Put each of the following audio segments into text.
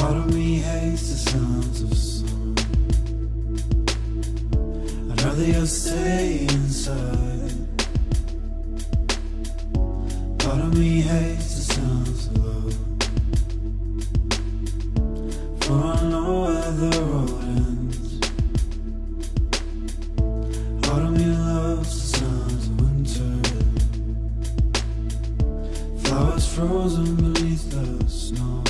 Part of me hates the sounds of summer. I'd rather just stay inside. Part of me hates the sounds of love, for I know where the road ends. Part of me loves the sounds of winter, flowers frozen beneath the snow.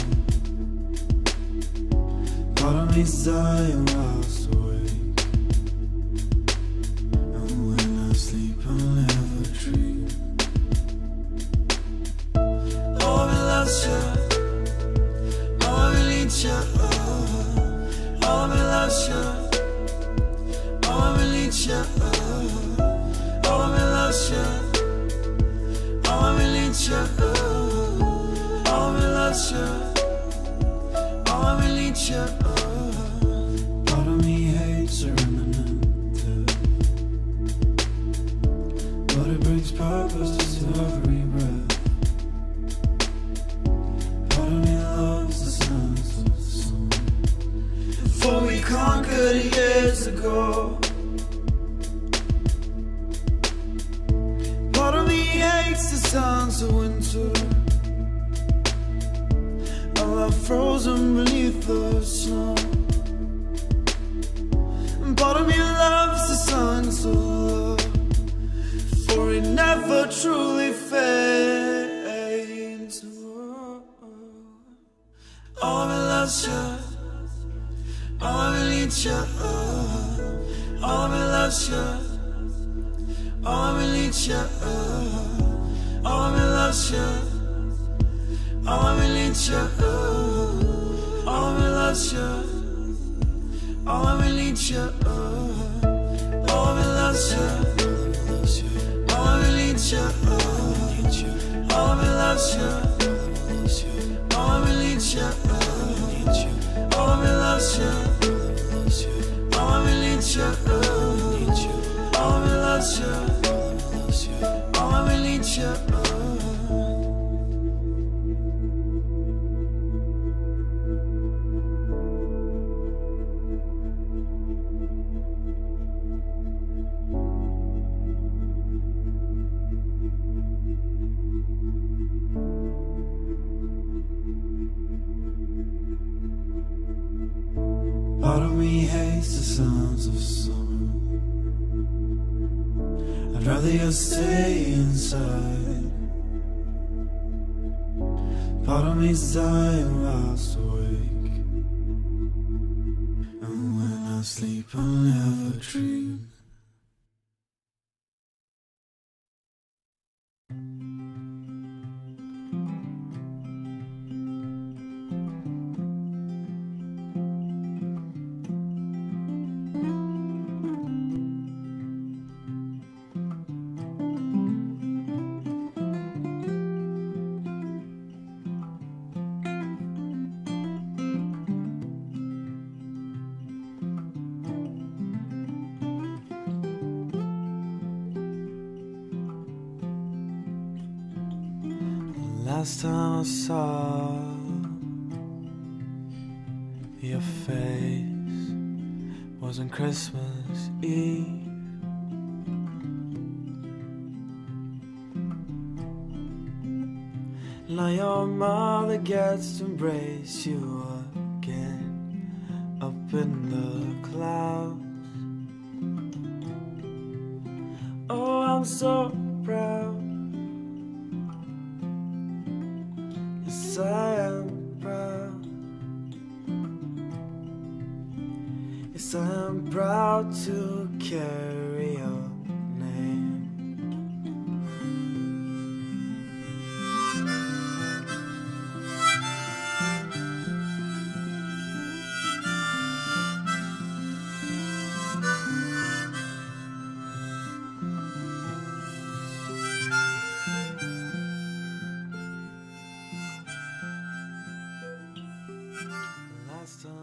Part of me's dying whilst awake, and when I sleep I'll never dream. Oh, I loves you, oh, I need you, oh, I loves you, oh, I need you, oh, I loves you, oh, I need you, oh, I loves you, oh, I need you. Part of me hates a remnant, but it brings purpose to every breath. Part of me loves the sounds of summer, for we conquered years ago. Part of me hates the sounds of winter, our love frozen beneath the snow. And part of me loves the songs of love, for it never truly fades. Oh, I loves you, oh, I need you, oh, I loves you, oh, I need you, oh, I loves you, oh, I need you, oh, I loves you, oh, I need you, oh, I loves you, oh, I need you, oh, I loves you, oh, I need you, oh, I loves you, oh, I need you, oh, I loves you, oh, I need you. Part of me hates the sounds of summer. I'd rather just stay inside. Part of me's dying whilst awake, and when I sleep I'll never dream. Last time I saw your face was on Christmas Eve. Now your mother gets to embrace you again up in the clouds. Oh, I'm so proud. Yes, I am proud. Yes, I am proud to carry your name. Last time